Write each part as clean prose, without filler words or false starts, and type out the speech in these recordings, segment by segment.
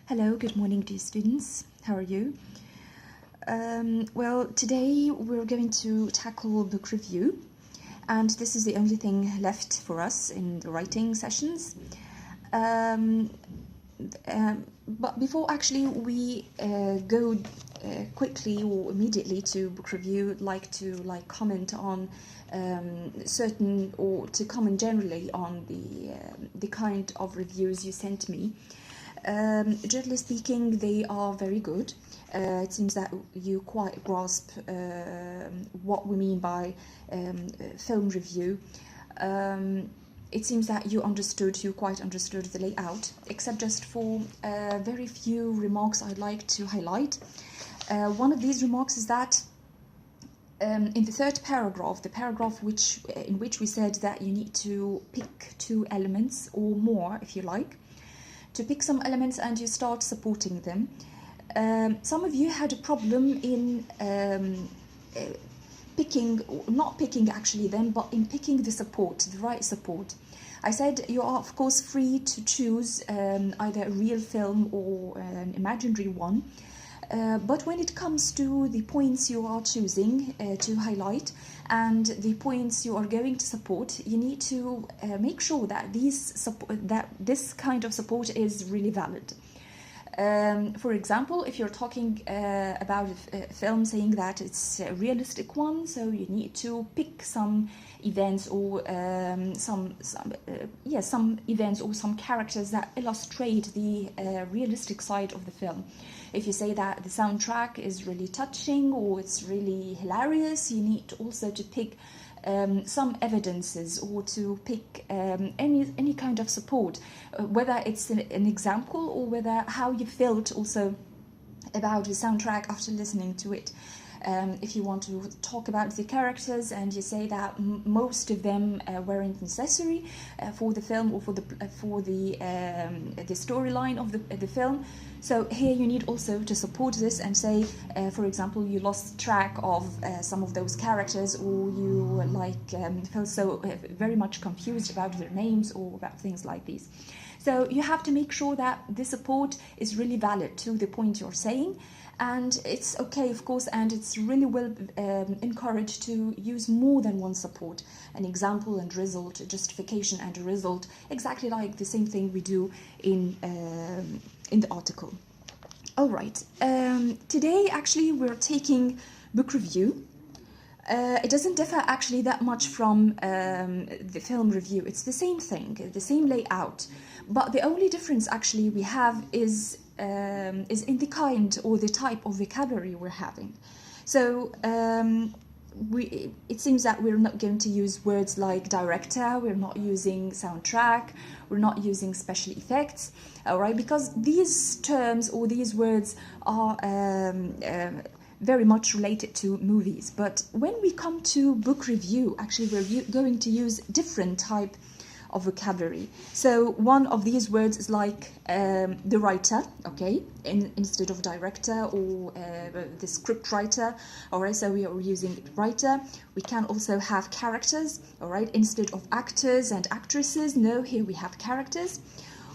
Hello, good morning, dear students. How are you? Well, today we're going to tackle book review, and this is the only thing left for us in the writing sessions. But before actually we go quickly or immediately to book review, I'd like to comment on certain, or to comment generally on the kind of reviews you sent me. Generally speaking, they are very good. It seems that you quite grasp what we mean by film review. It seems that you quite understood the layout, except just for very few remarks I'd like to highlight. One of these remarks is that in the third paragraph, the paragraph in which we said that you need to pick two elements or more, if you like, to pick some elements and you start supporting them. Some of you had a problem in not picking actually them, but in picking the support, the right support. I said you are of course free to choose either a real film or an imaginary one. But when it comes to the points you are choosing to highlight and the points you are going to support, you need to make sure that this kind of support is really valid. For example, if you're talking about a film saying that it's a realistic one, so you need to pick some events or some events or some characters that illustrate the realistic side of the film. If you say that the soundtrack is really touching or it's really hilarious, you need also to pick some evidences or to pick any kind of support, whether it's an example or whether how you felt also about the soundtrack after listening to it. If you want to talk about the characters and you say that most of them weren't necessary for the film or for the storyline of the film, so here you need also to support this and say, for example, you lost track of some of those characters, or you felt so very much confused about their names or about things like these. So you have to make sure that the support is really valid to the point you're saying. And it's okay, of course, and it's really well encouraged to use more than one support, an example and result, a justification and a result, exactly like the same thing we do in the article. All right, today actually we're taking book review. It doesn't differ actually that much from the film review. It's the same thing, the same layout, but the only difference actually we have is in the kind or the type of vocabulary we're having. So it seems that we're not going to use words like director, we're not using soundtrack, we're not using special effects, all right, because these terms or these words are very much related to movies. But when we come to book review, actually we're going to use different type of vocabulary. So one of these words is like the writer, okay, instead of director or the script writer, all right, so we are using writer. We can also have characters, all right, instead of actors and actresses, no, here we have characters.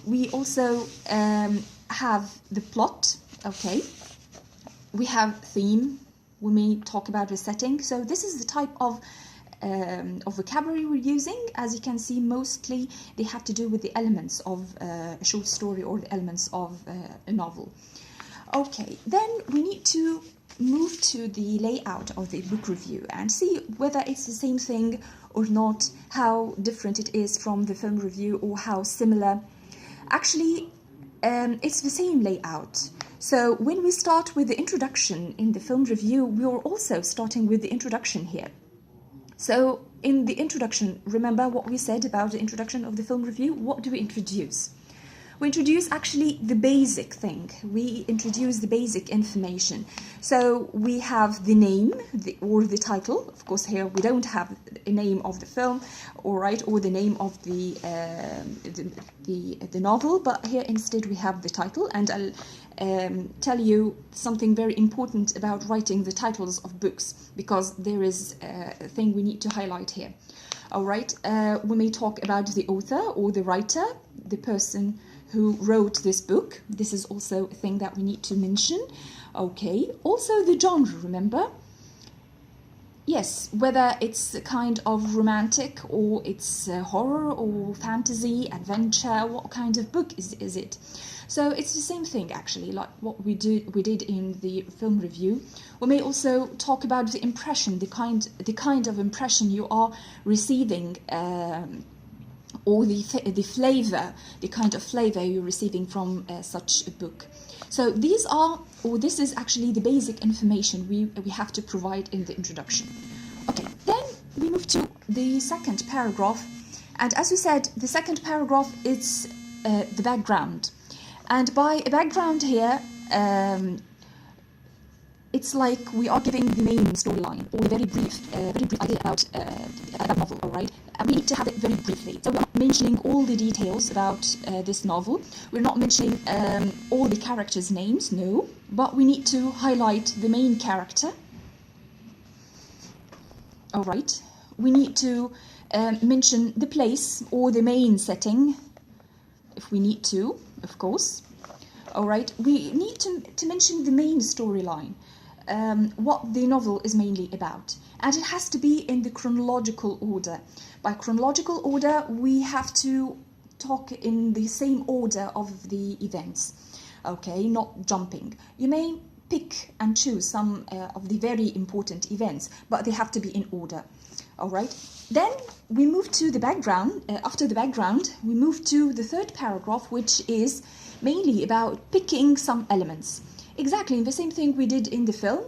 We also have the plot, okay. We have theme, we may talk about the setting. So this is the type of vocabulary we're using. As you can see, mostly they have to do with the elements of a short story or the elements of a novel. Okay, then we need to move to the layout of the book review and see whether it's the same thing or not, how different it is from the film review or how similar. Actually, it's the same layout. So when we start with the introduction in the film review, we are also starting with the introduction here. So in the introduction, remember what we said about the introduction of the film review? What do we introduce? We introduce actually the basic thing. We introduce the basic information. So we have the name or the title. Of course, here we don't have a name of the film, all right, or the name of the novel. But here instead we have the title, and I'll tell you something very important about writing the titles of books, because there is a thing we need to highlight here. All right, we may talk about the author or the writer, the person who wrote this book. This is also a thing that we need to mention. Okay, also the genre, remember? Yes, whether it's a kind of romantic or it's horror or fantasy, adventure, what kind of book is it? So it's the same thing actually, like what we did in the film review. We may also talk about the impression, the kind of impression you are receiving, or the flavor, the kind of flavor you're receiving from such a book. So these are, or this is actually the basic information we have to provide in the introduction. Okay, then we move to the second paragraph, and as we said, the second paragraph is the background. And by a background here, it's like we are giving the main storyline, or a very brief idea about novel, all right? And we need to have it very briefly. So we're not mentioning all the details about this novel. We're not mentioning all the characters' names, no. But we need to highlight the main character. All right. We need to mention the place or the main setting, if we need to, of course. All right. We need to mention the main storyline. What the novel is mainly about, and it has to be in the chronological order. By chronological order, we have to talk in the same order of the events, okay, not jumping. You may pick and choose some of the very important events, but they have to be in order, all right? Then we move to the background. After the background, we move to the third paragraph, which is mainly about picking some elements. Exactly the same thing we did in the film,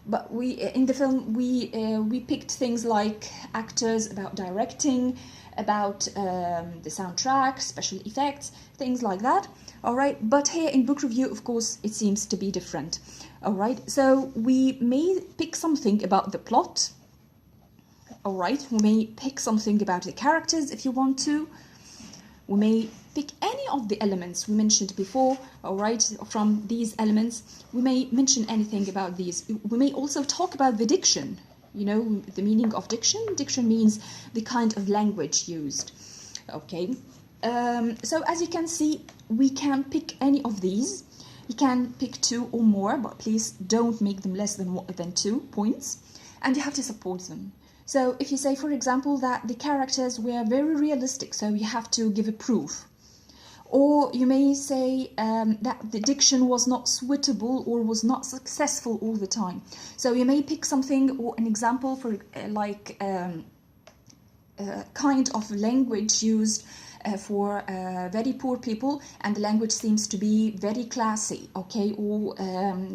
but in the film we picked things like actors, about directing, about the soundtrack, special effects, things like that. All right, but here in book review, of course, it seems to be different. All right, so we may pick something about the plot. All right, we may pick something about the characters if you want to. We may pick any of the elements we mentioned before, all right? From these elements, we may mention anything about these. We may also talk about the diction, you know, the meaning of diction. Diction means the kind of language used, okay? So as you can see, we can pick any of these. You can pick 2 or more, but please don't make them less than 2 points, and you have to support them. So if you say, for example, that the characters were very realistic, so you have to give a proof. Or you may say that the diction was not suitable or was not successful all the time. So you may pick something or an example for kind of language used for very poor people, and the language seems to be very classy, okay, or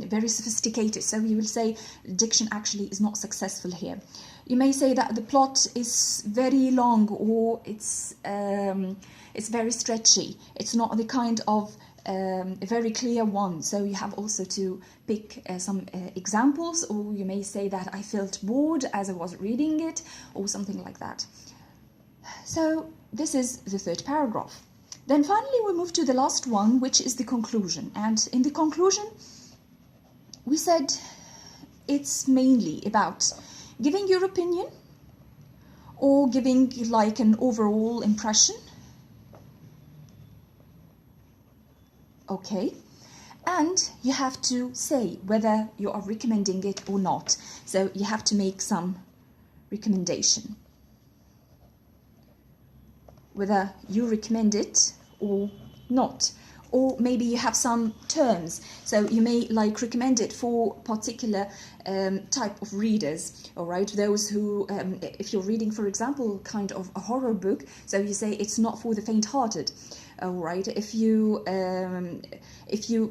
very sophisticated. So you will say diction actually is not successful here. You may say that the plot is very long, or it's very stretchy. It's not the kind of a very clear one. So you have also to pick some examples, or you may say that I felt bored as I was reading it, or something like that. So this is the third paragraph. Then finally we move to the last one, which is the conclusion. And in the conclusion, we said it's mainly about giving your opinion or giving like an overall impression. Okay. And you have to say whether you are recommending it or not. So you have to make some recommendation, whether you recommend it or not. Or maybe you have some terms, so you may like recommend it for particular type of readers, all right? Those who, if you're reading, for example, kind of a horror book, so you say it's not for the faint-hearted, all right? If you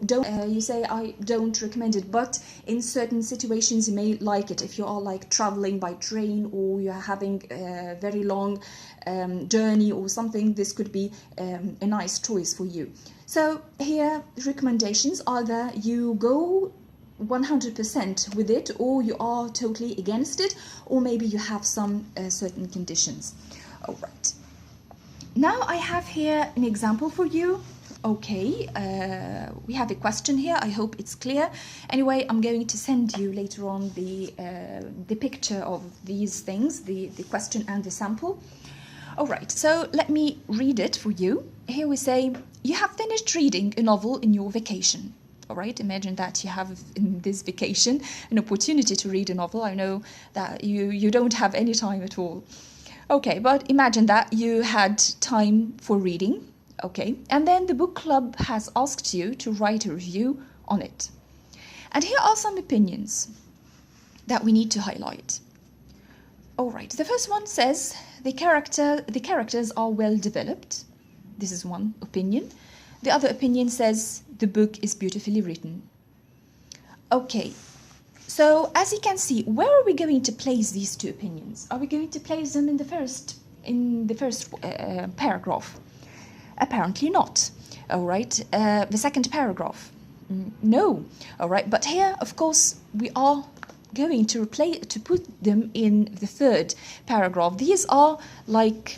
don't, you say I don't recommend it, but in certain situations you may like it. If you are like traveling by train, or you're having a very long journey or something, this could be a nice choice for you. So here, recommendations are that you go 100% with it, or you are totally against it, or maybe you have some certain conditions. All right. Now I have here an example for you. Okay, we have a question here. I hope it's clear. Anyway, I'm going to send you later on the picture of these things, the question and the sample. All right, so let me read it for you. Here we say, you have finished reading a novel in your vacation. All right, imagine that you have in this vacation an opportunity to read a novel. I know that you don't have any time at all. Okay, but imagine that you had time for reading. Okay, and then the book club has asked you to write a review on it. And here are some opinions that we need to highlight. All right, the first one says the characters are well developed. This is one opinion. The other opinion says the book is beautifully written. Okay, so as you can see, where are we going to place these two opinions? Are we going to place them in the first paragraph? Apparently not. All right, the second paragraph. No. All right, but here, of course, we are going to put them in the third paragraph. These are like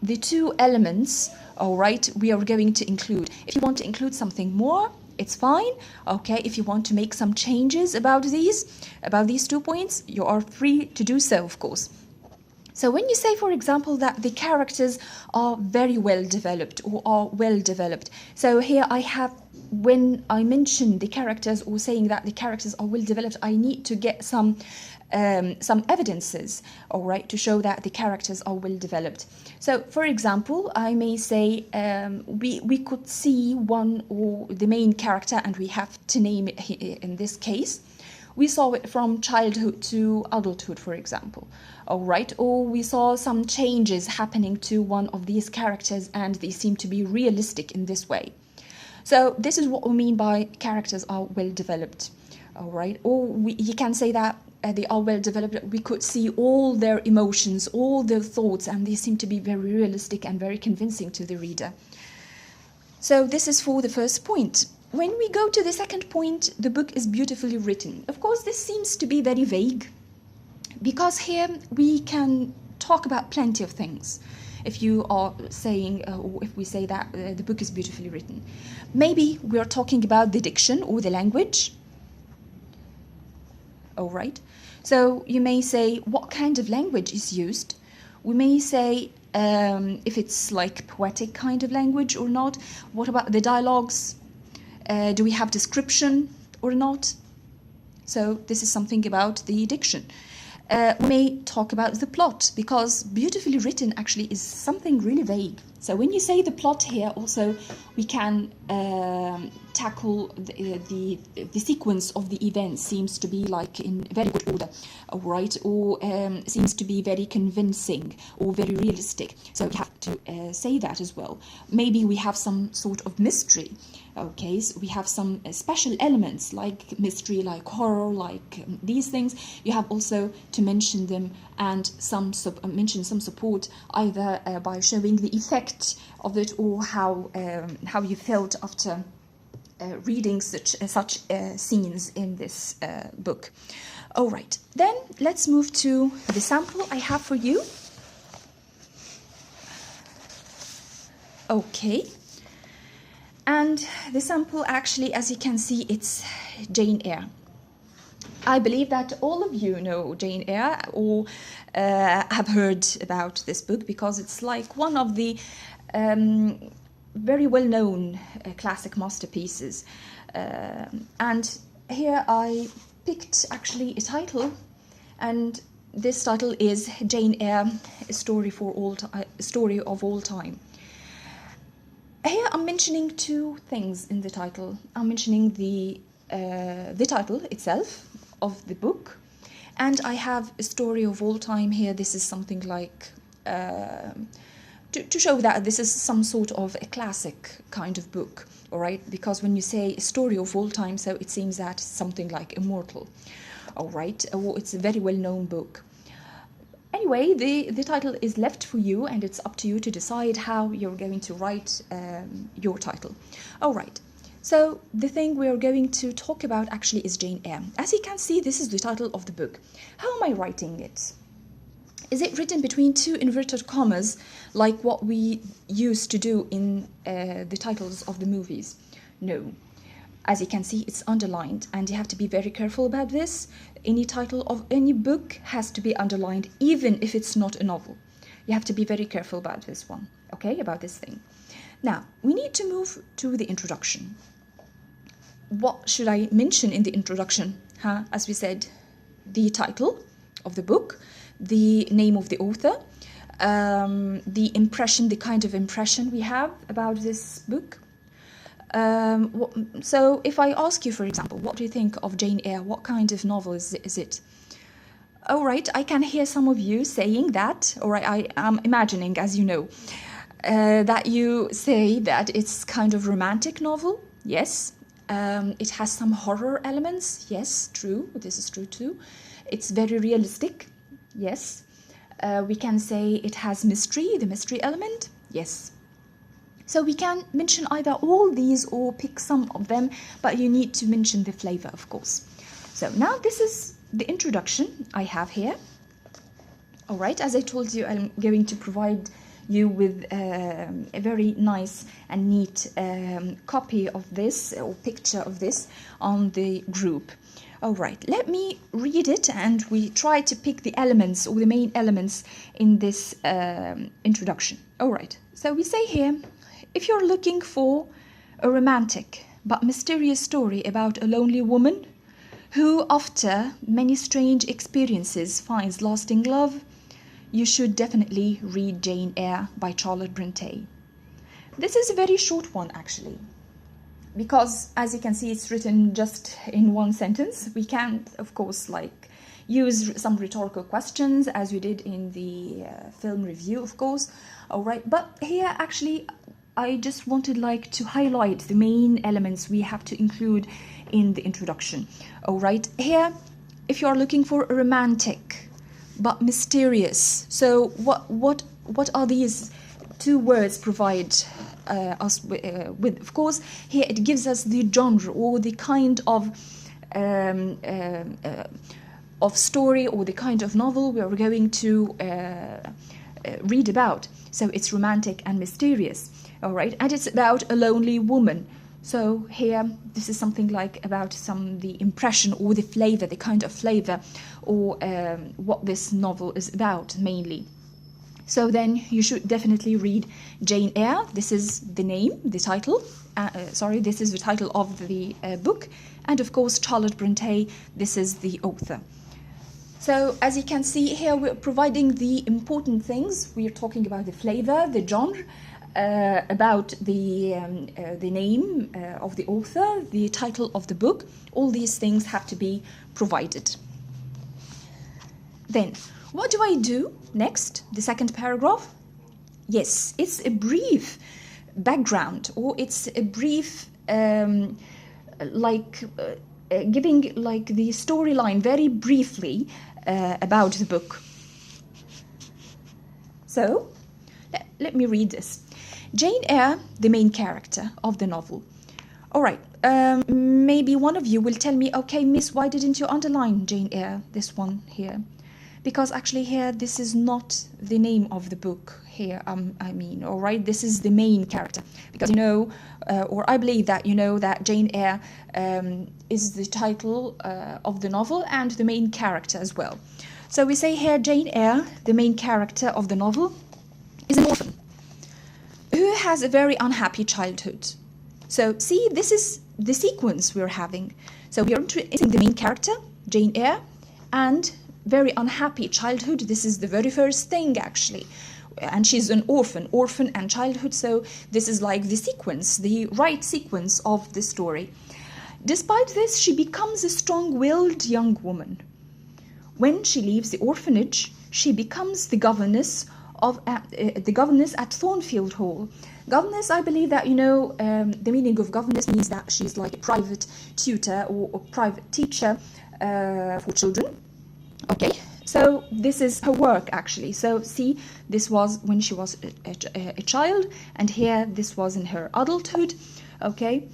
the two elements, all right, we are going to include. If you want to include something more, it's fine. Okay, if you want to make some changes about these 2 points, you are free to do so, of course. So when you say, for example, that the characters are very well developed or are well developed, so here I have, when I mention the characters or saying that the characters are well developed, I need to get some evidences, all right, to show that the characters are well developed. So, for example, I may say we could see one or the main character, and we have to name it in this case. We saw it from childhood to adulthood, for example, all right, or we saw some changes happening to one of these characters, and they seem to be realistic in this way. So this is what we mean by characters are well developed, all right, or you can say that they are well developed. We could see all their emotions, all their thoughts, and they seem to be very realistic and very convincing to the reader. So this is for the first point. When we go to the second point, the book is beautifully written. Of course, this seems to be very vague, because here we can talk about plenty of things. If you are saying, or if we say that the book is beautifully written, maybe we are talking about the diction or the language. All right. So you may say, what kind of language is used? We may say if it's like poetic kind of language or not. What about the dialogues? Do we have description or not? So this is something about the diction. We may talk about the plot, because beautifully written actually is something really vague. So when you say the plot here, also we can tackle the sequence of the events seems to be like in very good order, right? Or seems to be very convincing or very realistic. So we have to say that as well. Maybe we have some sort of mystery. Okay, so we have some special elements like mystery, like horror, like these things. You have also to mention them and mention some support, either by showing the effect of it or how you felt after reading such scenes in this book. All right, then let's move to the sample I have for you. Okay. And the sample actually, as you can see, it's Jane Eyre. I believe that all of you know Jane Eyre or have heard about this book, because it's like one of the very well-known classic masterpieces. And here I picked actually a title, and this title is Jane Eyre, a story of all time. Here I'm mentioning two things in the title. I'm mentioning the title itself of the book, and I have a story of all time here. This is something like to show that this is some sort of a classic kind of book, all right? Because when you say a story of all time, so it seems that it's something like immortal, all right? Or it's a very well-known book. Anyway, the title is left for you, and it's up to you to decide how you're going to write your title. All right, so the thing we're going to talk about actually is Jane Eyre. As you can see, this is the title of the book. How am I writing it? Is it written between two inverted commas, like what we used to do in the titles of the movies? No. As you can see, it's underlined, and you have to be very careful about this. Any title of any book has to be underlined, even if it's not a novel. You have to be very careful about this one, okay, about this thing. Now, we need to move to the introduction. What should I mention in the introduction? As we said, the title of the book, the name of the author, the impression, the kind of impression we have about this book. So if I ask you, for example, what do you think of Jane Eyre? What kind of novel is it? All right, I can hear some of you saying that, or I am imagining, as you know, that you say that it's kind of romantic novel. Yes. It has some horror elements. Yes, true. This is true too. It's very realistic. Yes. We can say it has mystery, the mystery element. Yes. So we can mention either all these or pick some of them, but you need to mention the flavor, of course. So now this is the introduction I have here. All right, as I told you, I'm going to provide you with a very nice and neat copy of this or picture of this on the group. All right, let me read it and we try to pick the elements or the main elements in this introduction. All right, so we say here, if you're looking for a romantic but mysterious story about a lonely woman who, after many strange experiences, finds lasting love, you should definitely read Jane Eyre by Charlotte Brontë. This is a very short one, actually, because as you can see, it's written just in one sentence. We can, of course, use some rhetorical questions as we did in the film review, of course. All right, but here, actually, I just wanted to highlight the main elements we have to include in the introduction. All right, here, if you are looking for a romantic but mysterious, so what are these two words provide us with? Of course, here it gives us the genre or the kind of story or the kind of novel we are going to read about. So it's romantic and mysterious. All right, and it's about a lonely woman. So here, this is something about the impression or the flavor, the kind of flavor, or what this novel is about mainly. So then you should definitely read Jane Eyre. This is the name, the title. This is the title of the book. And of course, Charlotte Brontë, this is the author. So as you can see here, we're providing the important things. We're talking about the flavor, the genre, about the name of the author, the title of the book. All these things have to be provided. Then, what do I do next? The second paragraph? Yes, it's a brief background, or it's a brief, giving the storyline very briefly about the book. So, let me read this. Jane Eyre, the main character of the novel. All right, maybe one of you will tell me, okay, miss, why didn't you underline Jane Eyre, this one here? Because actually here, this is not the name of the book here, all right? This is the main character. Because or I believe that you know that Jane Eyre is the title of the novel and the main character as well. So we say here, Jane Eyre, the main character of the novel, is an orphan who has a very unhappy childhood. So see, this is the sequence we're having. So we are introducing the main character, Jane Eyre, and very unhappy childhood. This is the very first thing, actually. And she's an orphan and childhood. So this is the sequence, the right sequence of the story. Despite this, she becomes a strong-willed young woman. When she leaves the orphanage, she becomes the governess at Thornfield Hall. Governess, I believe that the meaning of governess means that she's like a private tutor or a private teacher for children. Okay, so this is her work, actually. So see, this was when she was a child, and here this was in her adulthood. Okay,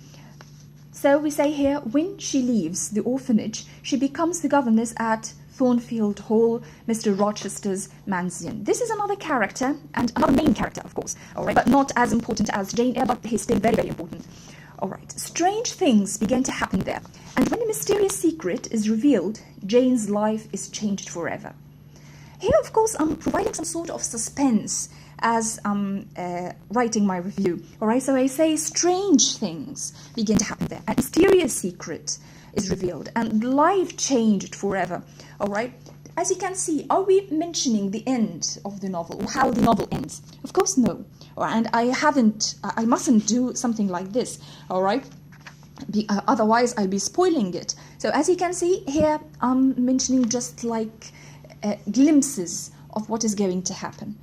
so we say here, when she leaves the orphanage, she becomes the governess at Thornfield Hall, Mr. Rochester's mansion. This is another character, and another main character, of course, all right, but not as important as Jane Eyre, but he's still very, very important. All right, strange things begin to happen there, and when a mysterious secret is revealed, Jane's life is changed forever. here, of course, I'm providing some sort of suspense as I'm writing my review. All right, so I say strange things begin to happen there. A mysterious secret is revealed and life changed forever. All right, as you can see, are we mentioning the end of the novel or how the novel ends? Of course, no. And I mustn't do something like this. All right. Otherwise, I'll be spoiling it. So as you can see here, I'm mentioning just like glimpses of what is going to happen.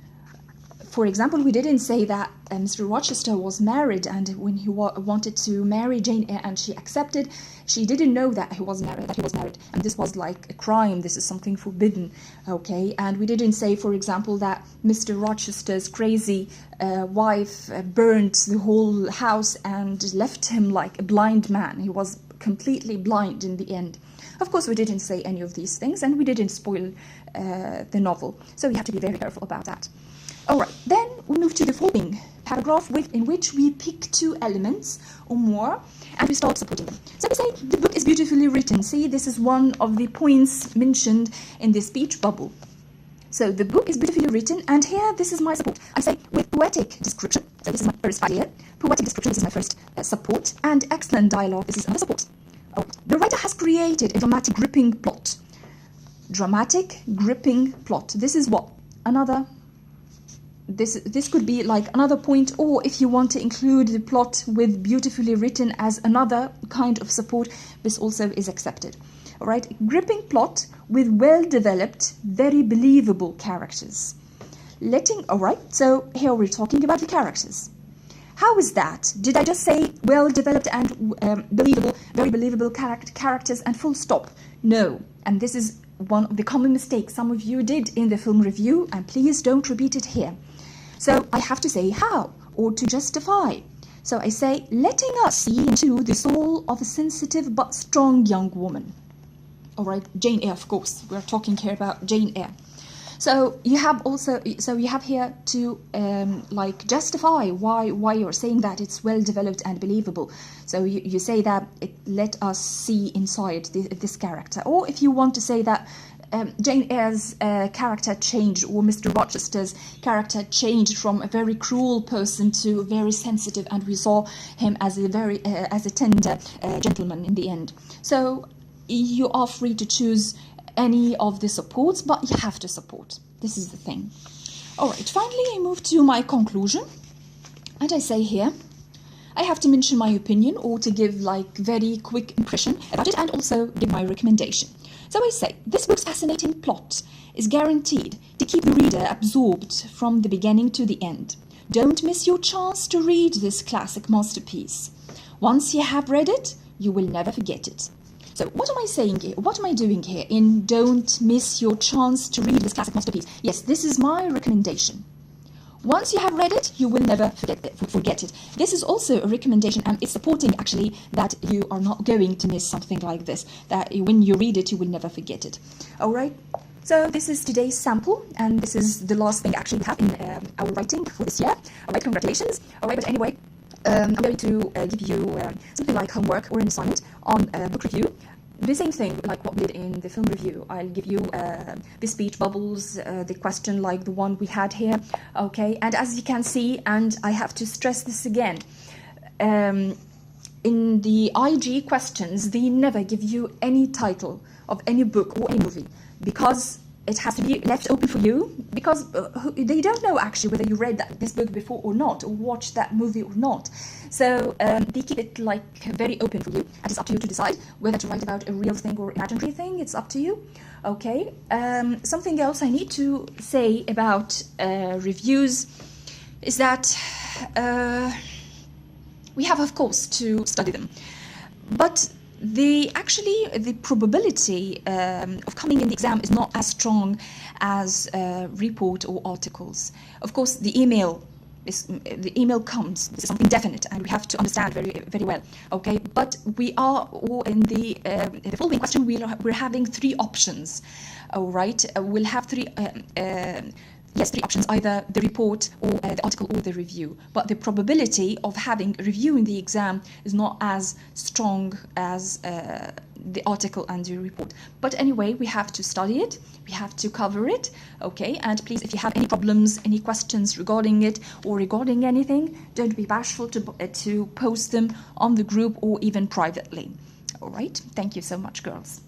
For example, we didn't say that Mr. Rochester was married, and when he wanted to marry Jane Eyre and she accepted, she didn't know that he was married, and this was like a crime. This is something forbidden, okay? And we didn't say, for example, that Mr. Rochester's crazy wife burnt the whole house and left him like a blind man. He was completely blind in the end. Of course, we didn't say any of these things, and we didn't spoil the novel, so we have to be very careful about that. All right, then we move to the following paragraph in which we pick two elements or more and we start supporting them. So we say the book is beautifully written. See, this is one of the points mentioned in the speech bubble. So the book is beautifully written, and here this is my support. I say with poetic description. So this is my first idea. Poetic description, this is my first support, and excellent dialogue, this is another support. Oh, the writer has created a dramatic, gripping plot. Dramatic, gripping plot. This is what? Another. This could be like another point, or if you want to include the plot with beautifully written as another kind of support, this also is accepted. All right, gripping plot with well-developed, very believable characters. All right, so here we're talking about the characters. How is that? Did I just say well-developed and believable, very believable characters and full stop? No, and this is one of the common mistakes some of you did in the film review, and please don't repeat it here. So I have to say how, or to justify. So I say, letting us see into the soul of a sensitive but strong young woman. All right, Jane Eyre, of course. We're talking here about Jane Eyre. So you have here to like justify why you're saying that it's well developed and believable. So you say that let us see inside this character, or if you want to say that Jane Eyre's character changed, or Mr. Rochester's character changed from a very cruel person to very sensitive, and we saw him as a tender gentleman in the end. So you are free to choose any of the supports, but you have to support. This is the thing. All right, finally I move to my conclusion, and I say here I have to mention my opinion, or to give like very quick impression about it, and also give my recommendation. So I say, this book's fascinating plot is guaranteed to keep the reader absorbed from the beginning to the end. Don't miss your chance to read this classic masterpiece. Once you have read it, you will never forget it. So what am I saying here? What am I doing here in don't miss your chance to read this classic masterpiece? Yes, this is my recommendation. Once you have read it, you will never forget it. This is also a recommendation, and it's supporting actually that you are not going to miss something like this, that when you read it, you will never forget it. All right. So this is today's sample, and this is the last thing actually we have in our writing for this year. All right, congratulations. All right, but anyway, I'm going to give you something like homework or an assignment on book review. The same thing like what we did in the film review. I'll give you the speech bubbles, the question like the one we had here, okay? And as you can see, and I have to stress this again, in the IG questions, they never give you any title of any book or any movie, because it has to be left open for you, because they don't know actually whether you read this book before or not, or watched that movie or not. So they keep it like very open for you, and it's up to you to decide whether to write about a real thing or imaginary thing. It's up to you. Okay. Something else I need to say about reviews is that we have, of course, to study them, but the probability of coming in the exam is not as strong as report or articles. Of course, the email comes. This is something definite, and we have to understand very, very well. Okay, but we are in the following question. We're having three options. All right, we'll have three options, either the report or the article or the review. But the probability of having a review in the exam is not as strong as the article and the report. But anyway, we have to study it, we have to cover it, okay? And please, if you have any problems, any questions regarding it or regarding anything, don't be bashful to post them on the group or even privately. All right, thank you so much, girls.